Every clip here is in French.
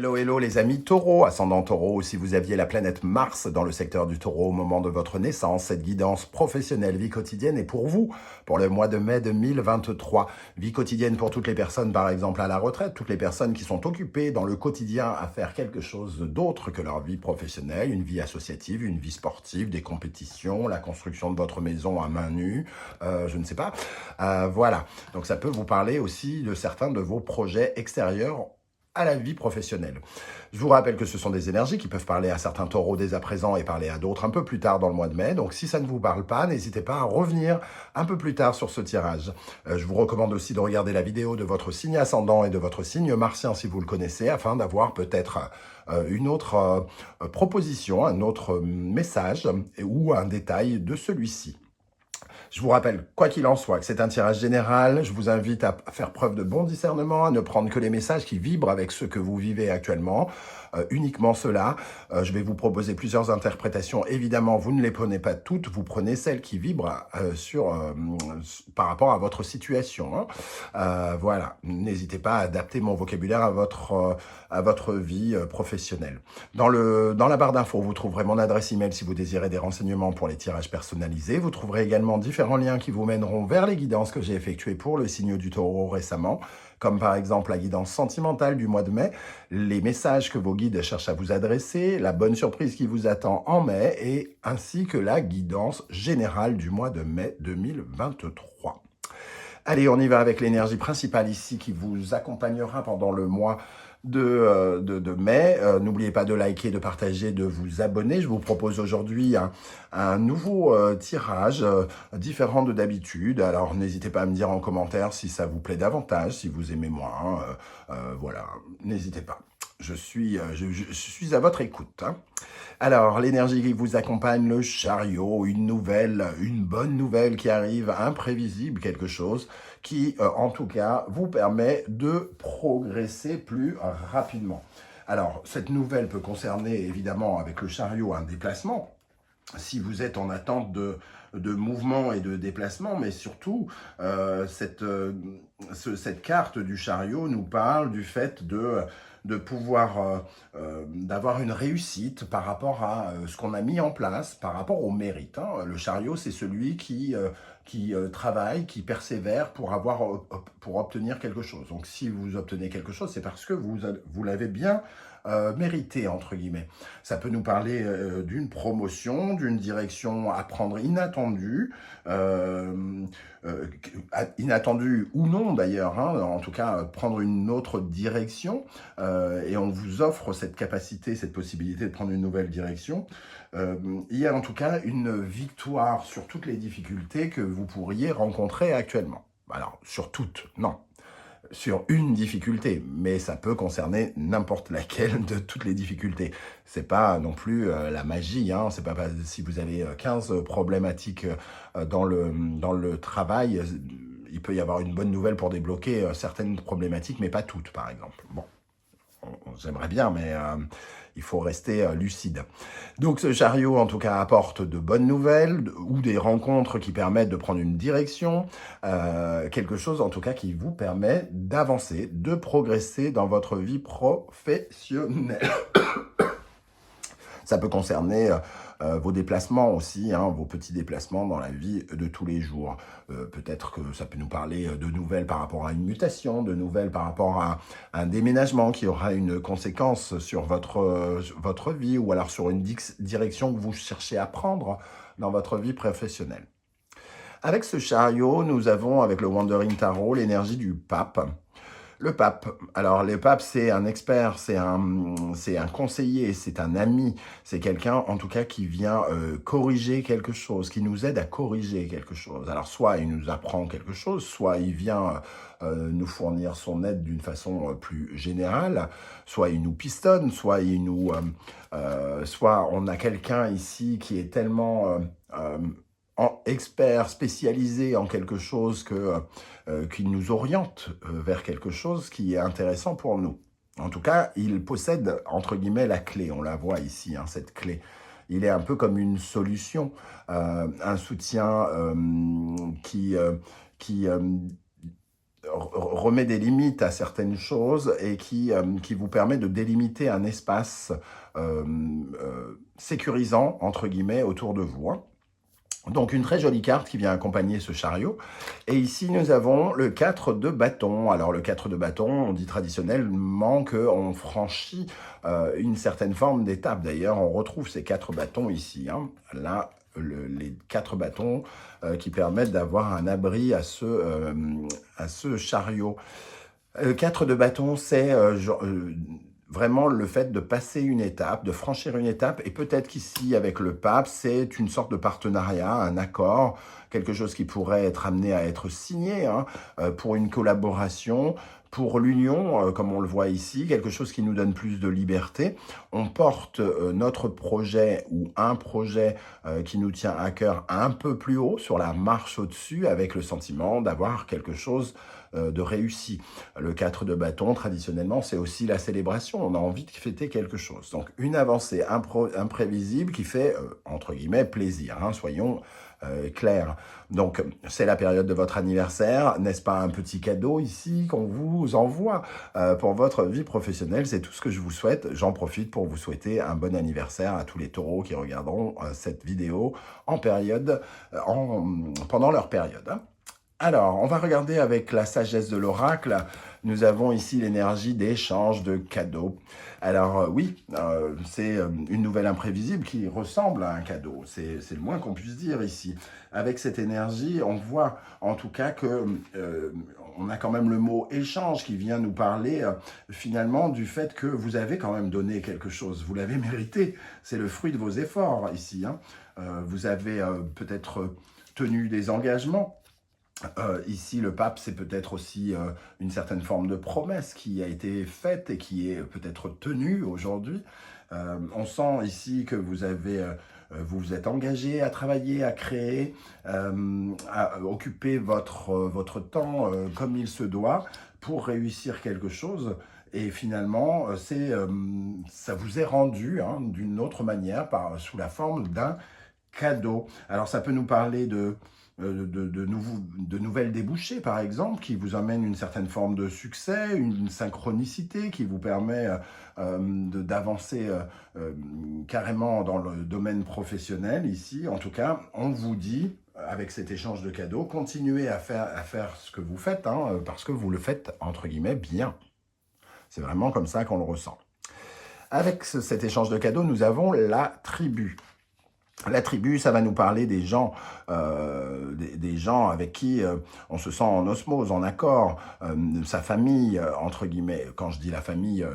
Hello, hello les amis taureaux, ascendant taureau, si vous aviez la planète Mars dans le secteur du taureau au moment de votre naissance, cette guidance professionnelle, vie quotidienne est pour vous, pour le mois de mai 2023. Vie quotidienne pour toutes les personnes, par exemple à la retraite, toutes les personnes qui sont occupées dans le quotidien à faire quelque chose d'autre que leur vie professionnelle, une vie associative, une vie sportive, des compétitions, la construction de votre maison à main nue, je ne sais pas. Voilà, donc ça peut vous parler aussi de certains de vos projets extérieurs à la vie professionnelle. Je vous rappelle que ce sont des énergies qui peuvent parler à certains taureaux dès à présent et parler à d'autres un peu plus tard dans le mois de mai. Donc si ça ne vous parle pas, n'hésitez pas à revenir un peu plus tard sur ce tirage. Je vous recommande aussi de regarder la vidéo de votre signe ascendant et de votre signe martien si vous le connaissez, afin d'avoir peut-être une autre proposition, un autre message ou un détail de celui-ci. Je vous rappelle, quoi qu'il en soit, que c'est un tirage général. Je vous invite à faire preuve de bon discernement, à ne prendre que les messages qui vibrent avec ce que vous vivez actuellement, uniquement cela. Je vais vous proposer plusieurs interprétations. Évidemment, vous ne les prenez pas toutes, vous prenez celles qui vibrent par rapport à votre situation. Voilà, n'hésitez pas à adapter mon vocabulaire à votre vie professionnelle. Dans la barre d'infos, vous trouverez mon adresse email si vous désirez des renseignements pour les tirages personnalisés. Vous trouverez également différents liens qui vous mèneront vers les guidances que j'ai effectuées pour le signe du taureau récemment, comme par exemple la guidance sentimentale du mois de mai, les messages que vos guides cherchent à vous adresser, la bonne surprise qui vous attend en mai, et ainsi que la guidance générale du mois de mai 2023. Allez, on y va avec l'énergie principale ici qui vous accompagnera pendant le mois de mai. N'oubliez pas de liker, de partager, de vous abonner. Je vous propose aujourd'hui un nouveau tirage différent de d'habitude. Alors, n'hésitez pas à me dire en commentaire si ça vous plaît davantage, si vous aimez moins. Voilà, n'hésitez pas. Je suis à votre écoute. Alors, l'énergie qui vous accompagne, le chariot, une bonne nouvelle qui arrive, imprévisible, quelque chose qui, en tout cas, vous permet de progresser plus rapidement. Alors, cette nouvelle peut concerner, évidemment, avec le chariot, un déplacement, si vous êtes en attente de mouvement et de déplacement, mais surtout, cette carte du chariot nous parle du fait de pouvoir, d'avoir une réussite par rapport à ce qu'on a mis en place, par rapport au mérite. Le chariot, c'est celui qui travaille, qui persévère pour obtenir quelque chose. Donc, si vous obtenez quelque chose, c'est parce que vous l'avez bien mérité, entre guillemets. Ça peut nous parler d'une promotion, d'une direction à prendre inattendue, inattendue ou non d'ailleurs, en tout cas prendre une autre direction, et on vous offre cette capacité, cette possibilité de prendre une nouvelle direction. Il y a en tout cas une victoire sur toutes les difficultés que vous pourriez rencontrer actuellement. Alors, sur toutes, non. Sur une difficulté, mais ça peut concerner n'importe laquelle de toutes les difficultés. C'est pas non plus la magie, c'est pas si vous avez 15 problématiques dans le travail, il peut y avoir une bonne nouvelle pour débloquer certaines problématiques, mais pas toutes, par exemple. Bon, j'aimerais bien, mais il faut rester lucide. Donc ce chariot, en tout cas, apporte de bonnes nouvelles ou des rencontres qui permettent de prendre une direction, quelque chose, en tout cas, qui vous permet d'avancer, de progresser dans votre vie professionnelle. Ça peut concerner vos déplacements aussi, vos petits déplacements dans la vie de tous les jours. Peut-être que ça peut nous parler de nouvelles par rapport à une mutation, de nouvelles par rapport à un déménagement qui aura une conséquence sur votre vie, ou alors sur une direction que vous cherchez à prendre dans votre vie professionnelle. Avec ce chariot, nous avons, avec le Wandering Tarot, l'énergie du pape. Le pape, alors le pape c'est un expert, c'est un conseiller, c'est un ami, c'est quelqu'un en tout cas qui vient corriger quelque chose, qui nous aide à corriger quelque chose. Alors soit il nous apprend quelque chose, soit il vient nous fournir son aide d'une façon plus générale, soit il nous pistonne, soit on a quelqu'un ici qui est tellement expert, spécialisé en quelque chose qui nous oriente vers quelque chose qui est intéressant pour nous. En tout cas, il possède, entre guillemets, la clé. On la voit ici, cette clé. Il est un peu comme une solution, un soutien qui remet des limites à certaines choses et qui vous permet de délimiter un espace sécurisant, entre guillemets, autour de vous, hein. Donc une très jolie carte qui vient accompagner ce chariot. Et ici, nous avons le 4 de bâton. Alors le 4 de bâton, on dit traditionnellement qu'on franchit une certaine forme d'étape. D'ailleurs, on retrouve ces 4 bâtons ici, hein. Là, les 4 bâtons qui permettent d'avoir un abri à ce chariot. 4 de bâton, c'est vraiment le fait de passer une étape, de franchir une étape, et peut-être qu'ici, avec le pape, c'est une sorte de partenariat, un accord, quelque chose qui pourrait être amené à être signé, hein, pour une collaboration, pour l'union, comme on le voit ici, quelque chose qui nous donne plus de liberté. On porte notre projet ou un projet qui nous tient à cœur un peu plus haut, sur la marche au-dessus, avec le sentiment d'avoir quelque chose de réussi. Le 4 de bâton, traditionnellement, c'est aussi la célébration. On a envie de fêter quelque chose. Donc, une avancée imprévisible qui fait, entre guillemets, plaisir, hein, soyons clairs. Donc, c'est la période de votre anniversaire. N'est-ce pas un petit cadeau ici qu'on vous envoie pour votre vie professionnelle? C'est tout ce que je vous souhaite. J'en profite pour vous souhaiter un bon anniversaire à tous les taureaux qui regarderont cette vidéo pendant leur période, hein. Alors, on va regarder avec la sagesse de l'oracle. Nous avons ici l'énergie d'échange de cadeaux. Alors oui, c'est une nouvelle imprévisible qui ressemble à un cadeau. C'est le moins qu'on puisse dire ici. Avec cette énergie, on voit en tout cas que on a quand même le mot échange qui vient nous parler finalement du fait que vous avez quand même donné quelque chose. Vous l'avez mérité. C'est le fruit de vos efforts ici, hein. Vous avez peut-être tenu des engagements. Ici, le pape, c'est peut-être aussi une certaine forme de promesse qui a été faite et qui est peut-être tenue aujourd'hui. On sent ici que vous vous êtes engagé à travailler, à créer, à occuper votre temps comme il se doit pour réussir quelque chose. Et finalement, ça vous est rendu, hein, d'une autre manière, sous la forme d'un cadeau. Alors, ça peut nous parler de nouvelles débouchés, par exemple, qui vous amènent une certaine forme de succès, une synchronicité qui vous permet d'avancer carrément dans le domaine professionnel. Ici, en tout cas, on vous dit, avec cet échange de cadeaux, continuez à faire ce que vous faites, hein, parce que vous le faites, entre guillemets, bien. C'est vraiment comme ça qu'on le ressent. Avec cet échange de cadeaux, nous avons la tribu. La tribu, ça va nous parler des gens avec qui on se sent en osmose, en accord, sa famille, entre guillemets. Quand je dis la famille,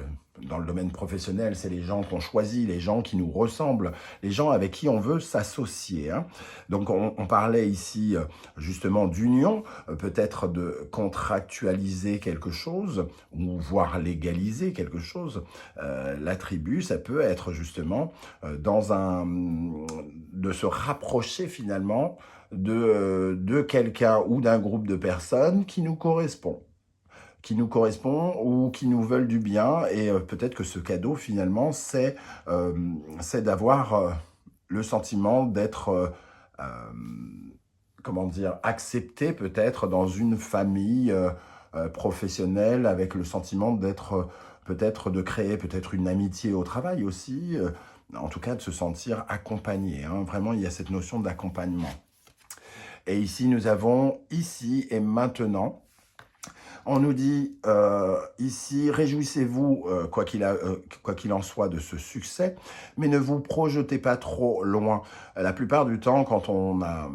dans le domaine professionnel, c'est les gens qu'on choisit, les gens qui nous ressemblent, les gens avec qui on veut s'associer, hein. Donc on parlait ici justement d'union, peut-être de contractualiser quelque chose, ou voire légaliser quelque chose. La tribu, ça peut être justement de se rapprocher finalement de quelqu'un ou d'un groupe de personnes qui nous correspond ou qui nous veulent du bien. Et peut-être que ce cadeau, finalement, c'est d'avoir le sentiment d'être, comment dire, accepté peut-être dans une famille professionnelle, avec le sentiment d'être, peut-être de créer peut-être une amitié au travail aussi, en tout cas de se sentir accompagné, hein. Vraiment, il y a cette notion d'accompagnement. Et ici, nous avons ici et maintenant. On nous dit ici, réjouissez-vous, quoi qu'il en soit, de ce succès, mais ne vous projetez pas trop loin. La plupart du temps, quand on a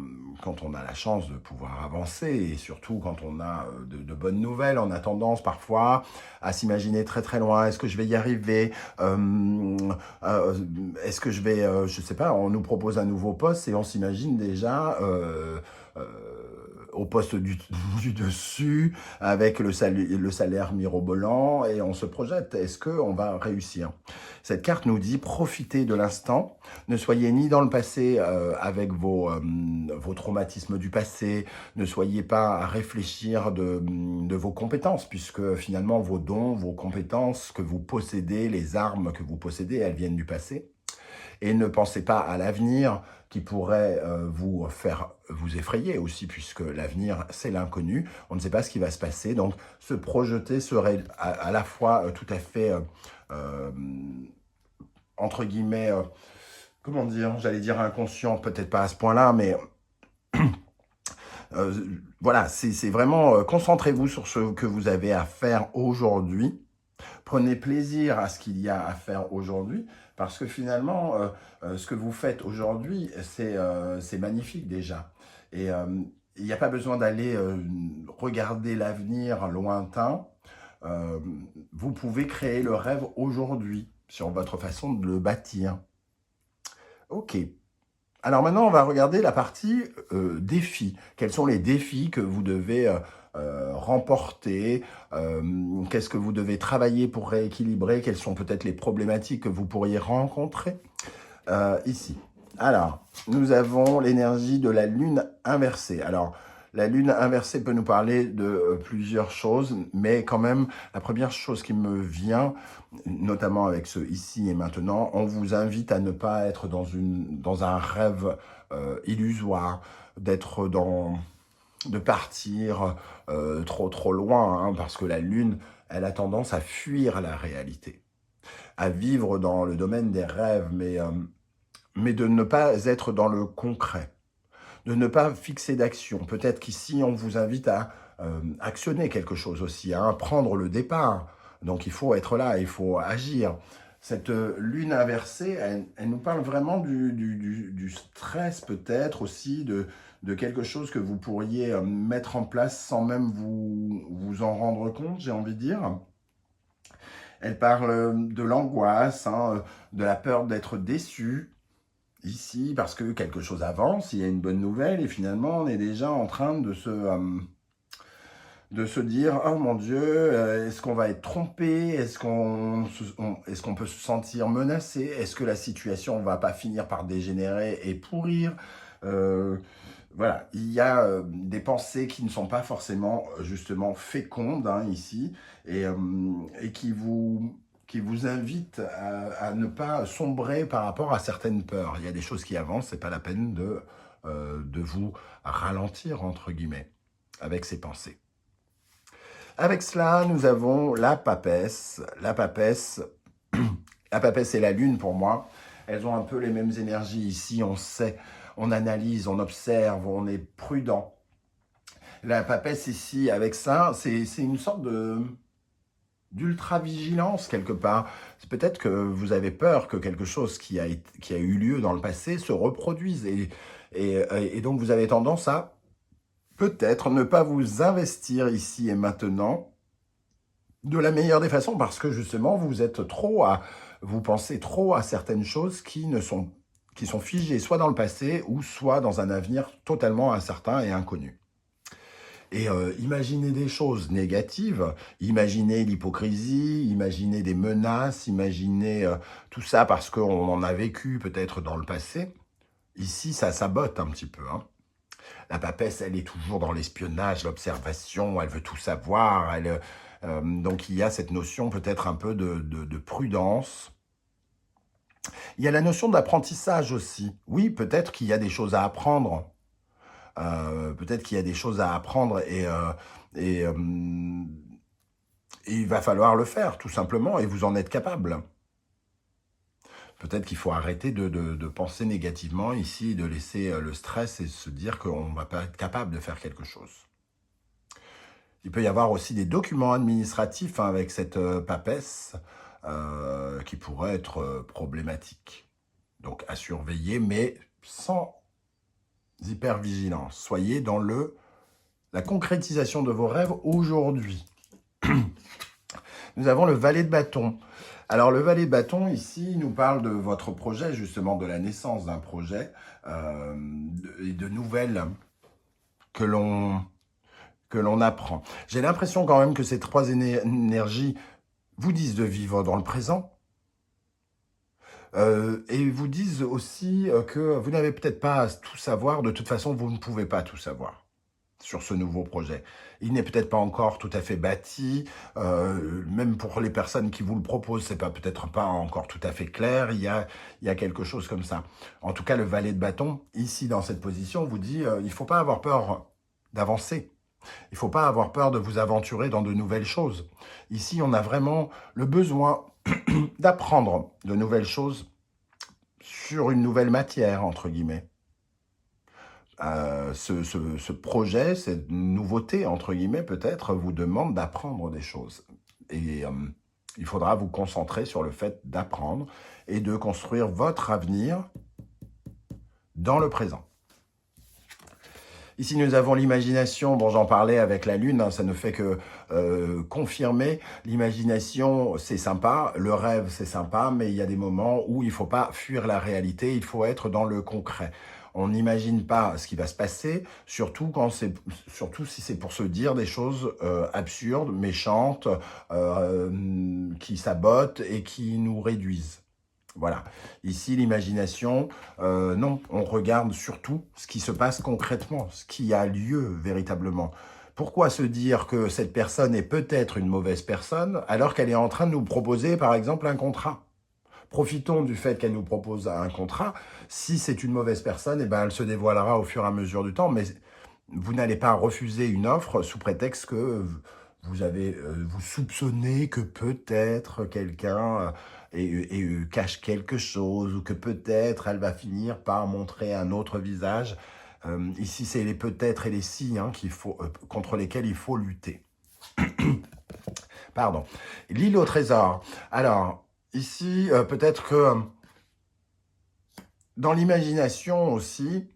la chance de pouvoir avancer, et surtout quand on a de bonnes nouvelles, on a tendance parfois à s'imaginer très très loin. Est-ce que je vais y arriver? Est-ce que je vais, je sais pas, on nous propose un nouveau poste et on s'imagine déjà au poste du dessus, avec le salaire mirobolant, et on se projette. Est-ce qu'on va réussir? Cette carte nous dit, profitez de l'instant, ne soyez ni dans le passé avec vos traumatismes du passé, ne soyez pas à réfléchir de vos compétences, puisque finalement vos dons, vos compétences que vous possédez, les armes que vous possédez, elles viennent du passé. Et ne pensez pas à l'avenir qui pourrait vous effrayer aussi, puisque l'avenir, c'est l'inconnu. On ne sait pas ce qui va se passer. Donc, se projeter serait à la fois tout à fait, euh, entre guillemets, comment dire, j'allais dire inconscient, peut-être pas à ce point-là, mais euh, voilà, c'est vraiment, concentrez-vous sur ce que vous avez à faire aujourd'hui. Prenez plaisir à ce qu'il y a à faire aujourd'hui, parce que finalement, ce que vous faites aujourd'hui, c'est magnifique déjà. Et il n'y a pas besoin d'aller regarder l'avenir lointain. Euh, vous pouvez créer le rêve aujourd'hui sur votre façon de le bâtir. Ok. Alors maintenant, on va regarder la partie défis. Quels sont les défis que vous devez remporter? Qu'est-ce que vous devez travailler pour rééquilibrer? Quelles sont peut-être les problématiques que vous pourriez rencontrer ici? Alors, nous avons l'énergie de la lune inversée. Alors, la lune inversée peut nous parler de plusieurs choses, mais quand même, la première chose qui me vient, notamment avec ce ici et maintenant, on vous invite à ne pas être dans un rêve illusoire, de partir trop loin, hein, parce que la lune, elle a tendance à fuir la réalité, à vivre dans le domaine des rêves, mais de ne pas être dans le concret, de ne pas fixer d'action. Peut-être qu'ici, on vous invite à actionner quelque chose aussi, à prendre le départ. Donc, il faut être là, il faut agir. Cette lune inversée, elle nous parle vraiment du stress peut-être aussi, de quelque chose que vous pourriez mettre en place sans même vous en rendre compte, j'ai envie de dire. Elle parle de l'angoisse, hein, de la peur d'être déçu, ici, parce que quelque chose avance, il y a une bonne nouvelle, et finalement, on est déjà en train de se dire, oh mon Dieu, est-ce qu'on va être trompé? Est-ce qu'on peut se sentir menacé? Est-ce que la situation va pas finir par dégénérer et pourrir? Euh, voilà, il y a des pensées qui ne sont pas forcément justement fécondes, hein, ici, et qui vous invitent à ne pas sombrer par rapport à certaines peurs. Il y a des choses qui avancent, c'est pas la peine de vous ralentir, entre guillemets, avec ces pensées. Avec cela, nous avons la papesse. La papesse et la lune, pour moi, elles ont un peu les mêmes énergies ici. On sait, on analyse, on observe, on est prudent. La papesse ici, avec ça, c'est une sorte d'ultra-vigilance quelque part. C'est peut-être que vous avez peur que quelque chose qui a eu lieu dans le passé se reproduise. Et donc, vous avez tendance à peut-être ne pas vous investir ici et maintenant de la meilleure des façons, parce que justement, vous pensez trop à certaines choses qui sont figées soit dans le passé ou soit dans un avenir totalement incertain et inconnu. Et imaginez des choses négatives, imaginez l'hypocrisie, imaginez des menaces, imaginez tout ça parce qu'on en a vécu peut-être dans le passé. Ici, ça sabote un petit peu, hein. La papesse, elle est toujours dans l'espionnage, l'observation, elle veut tout savoir. Donc il y a cette notion peut-être un peu de prudence. Il y a la notion d'apprentissage aussi. Oui, peut-être qu'il y a des choses à apprendre. Peut-être qu'il y a des choses à apprendre et, euh, et il va falloir le faire, tout simplement, et vous en êtes capable. Peut-être qu'il faut arrêter de penser négativement ici, de laisser le stress et se dire qu'on ne va pas être capable de faire quelque chose. Il peut y avoir aussi des documents administratifs, hein, avec cette papesse qui pourraient être problématiques. Donc à surveiller, mais sans hypervigilance. Soyez dans la concrétisation de vos rêves aujourd'hui. Nous avons le valet de bâton. Alors, le valet de bâton, ici, nous parle de votre projet, justement, de la naissance d'un projet et de nouvelles que l'on apprend. J'ai l'impression quand même que ces trois énergies vous disent de vivre dans le présent et vous disent aussi que vous n'avez peut-être pas à tout savoir. De toute façon, vous ne pouvez pas tout savoir sur ce nouveau projet. Il n'est peut-être pas encore tout à fait bâti, même pour les personnes qui vous le proposent, c'est pas peut-être pas encore tout à fait clair, il y a quelque chose comme ça. En tout cas, le valet de bâton, ici dans cette position, vous dit il ne faut pas avoir peur d'avancer. Il ne faut pas avoir peur de vous aventurer dans de nouvelles choses. Ici, on a vraiment le besoin d'apprendre de nouvelles choses sur une nouvelle matière, entre guillemets. Ce projet, cette nouveauté, entre guillemets, peut-être, vous demande d'apprendre des choses. Et il faudra vous concentrer sur le fait d'apprendre et de construire votre avenir dans le présent. Ici, nous avons l'imagination. Bon, j'en parlais avec la Lune, hein, ça ne fait que confirmer. L'imagination, c'est sympa. Le rêve, c'est sympa. Mais il y a des moments où il ne faut pas fuir la réalité. Il faut être dans le concret. On n'imagine pas ce qui va se passer, surtout si c'est pour se dire des choses absurdes, méchantes, qui sabotent et qui nous réduisent. Voilà. Ici, l'imagination, non, on regarde surtout ce qui se passe concrètement, ce qui a lieu véritablement. Pourquoi se dire que cette personne est peut-être une mauvaise personne alors qu'elle est en train de nous proposer, par exemple, un contrat? Profitons du fait qu'elle nous propose un contrat. Si c'est une mauvaise personne, eh ben, elle se dévoilera au fur et à mesure du temps, mais vous n'allez pas refuser une offre sous prétexte que vous soupçonnez que peut-être quelqu'un cache quelque chose, ou que peut-être elle va finir par montrer un autre visage. Ici, c'est les peut-être et les si hein, contre lesquels il faut lutter. Pardon. L'île au trésor. Alors, ici, peut-être que dans l'imagination aussi,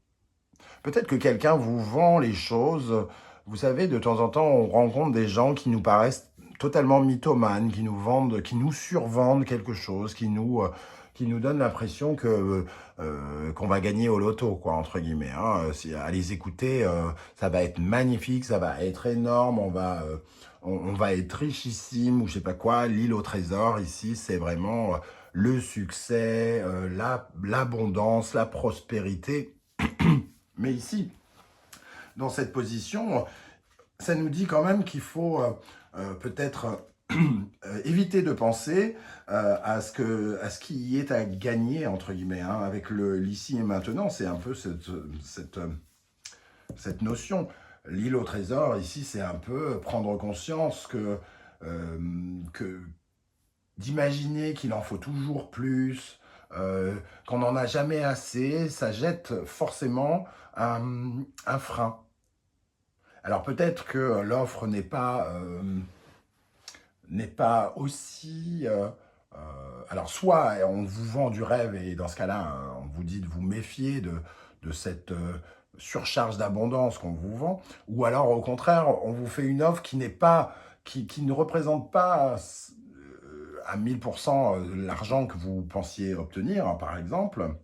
peut-être que quelqu'un vous vend les choses. Vous savez, de temps en temps, on rencontre des gens qui nous paraissent totalement mythomanes, qui nous survendent quelque chose, qui nous donnent l'impression qu'on va gagner au loto, quoi, entre guillemets. Hein. À les écouter, ça va être magnifique, ça va être énorme, on va être richissime, ou je sais pas quoi. L'île au trésor, ici, c'est vraiment le succès, l'abondance, la prospérité. Mais ici, dans cette position, ça nous dit quand même qu'il faut peut-être éviter de penser à ce qui y est à gagner, entre guillemets, hein, avec l'ici et maintenant. C'est un peu cette notion. L'île au trésor, ici, c'est un peu prendre conscience que d'imaginer qu'il en faut toujours plus, qu'on n'en a jamais assez, ça jette forcément un frein. Alors peut-être que l'offre n'est pas aussi... alors soit on vous vend du rêve et dans ce cas-là, on vous dit de vous méfier de cette surcharge d'abondance qu'on vous vend, ou alors au contraire, on vous fait une offre qui ne représente pas à 1000% l'argent que vous pensiez obtenir, hein, par exemple.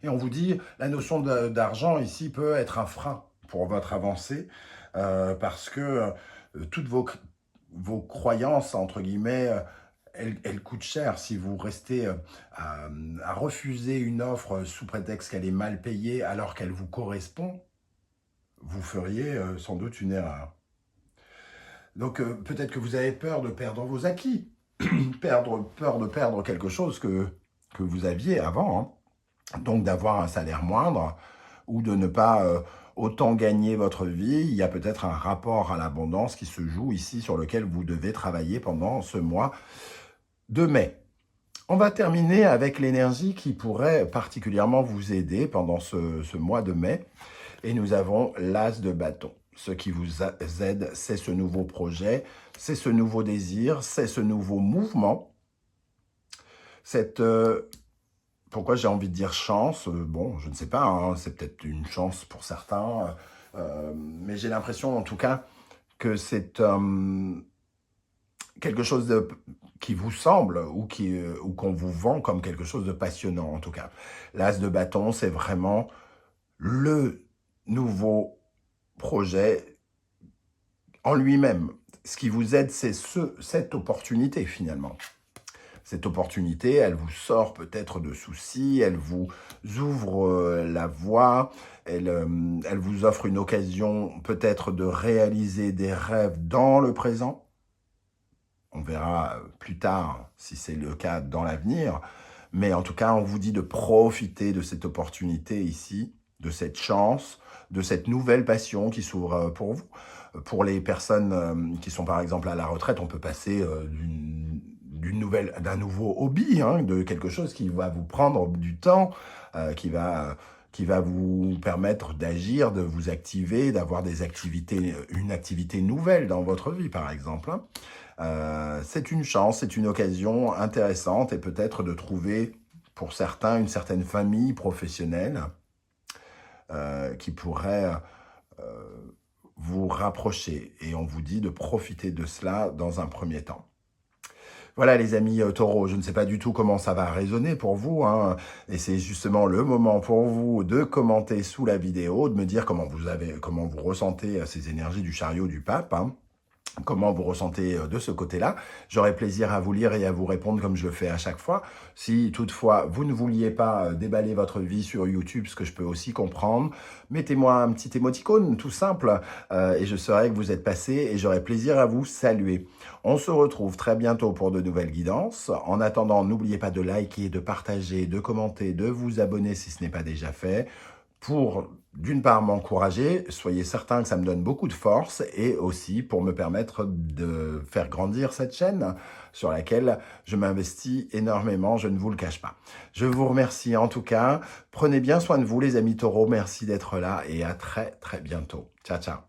Et on vous dit, la notion d'argent ici peut être un frein pour votre avancée, parce que toutes vos croyances, entre guillemets, elles coûtent cher. Si vous restez à refuser une offre sous prétexte qu'elle est mal payée alors qu'elle vous correspond, vous feriez sans doute une erreur. Donc peut-être que vous avez peur de perdre vos acquis, peur de perdre quelque chose que vous aviez avant, hein. Donc d'avoir un salaire moindre ou de ne pas autant gagner votre vie. Il y a peut-être un rapport à l'abondance qui se joue ici sur lequel vous devez travailler pendant ce mois de mai. On va terminer avec l'énergie qui pourrait particulièrement vous aider pendant ce mois de mai. Et nous avons l'As de bâton. Ce qui vous aide, c'est ce nouveau projet, c'est ce nouveau désir, c'est ce nouveau mouvement. Pourquoi j'ai envie de dire chance? Bon, je ne sais pas, hein, c'est peut-être une chance pour certains, mais j'ai l'impression en tout cas que c'est quelque chose qui vous semble ou qu'on vous vend comme quelque chose de passionnant en tout cas. L'As de bâton, c'est vraiment le nouveau projet en lui-même. Ce qui vous aide, c'est cette opportunité finalement. Cette opportunité, elle vous sort peut-être de soucis, elle vous ouvre la voie, elle vous offre une occasion peut-être de réaliser des rêves dans le présent. On verra plus tard si c'est le cas dans l'avenir. Mais en tout cas, on vous dit de profiter de cette opportunité ici, de cette chance, de cette nouvelle passion qui s'ouvre pour vous. Pour les personnes qui sont par exemple à la retraite, on peut passer d'un nouveau hobby, hein, de quelque chose qui va vous prendre du temps, qui va vous permettre d'agir, de vous activer, d'avoir des activités, une activité nouvelle dans votre vie, par exemple. Hein. C'est une chance, c'est une occasion intéressante et peut-être de trouver, pour certains, une certaine famille professionnelle qui pourrait vous rapprocher. Et on vous dit de profiter de cela dans un premier temps. Voilà les amis taureaux, je ne sais pas du tout comment ça va résonner pour vous, hein, et c'est justement le moment pour vous de commenter sous la vidéo, de me dire comment vous ressentez ces énergies du chariot du pape, hein. Comment vous ressentez de ce côté-là. J'aurai plaisir à vous lire et à vous répondre comme je le fais à chaque fois. Si toutefois vous ne vouliez pas déballer votre vie sur YouTube, ce que je peux aussi comprendre, mettez-moi un petit émoticône tout simple et je saurai que vous êtes passé et j'aurai plaisir à vous saluer. On se retrouve très bientôt pour de nouvelles guidances. En attendant, n'oubliez pas de liker, de partager, de commenter, de vous abonner si ce n'est pas déjà fait, pour, d'une part, m'encourager, soyez certains que ça me donne beaucoup de force, et aussi pour me permettre de faire grandir cette chaîne sur laquelle je m'investis énormément, je ne vous le cache pas. Je vous remercie en tout cas, prenez bien soin de vous les amis taureaux, merci d'être là et à très très bientôt. Ciao ciao.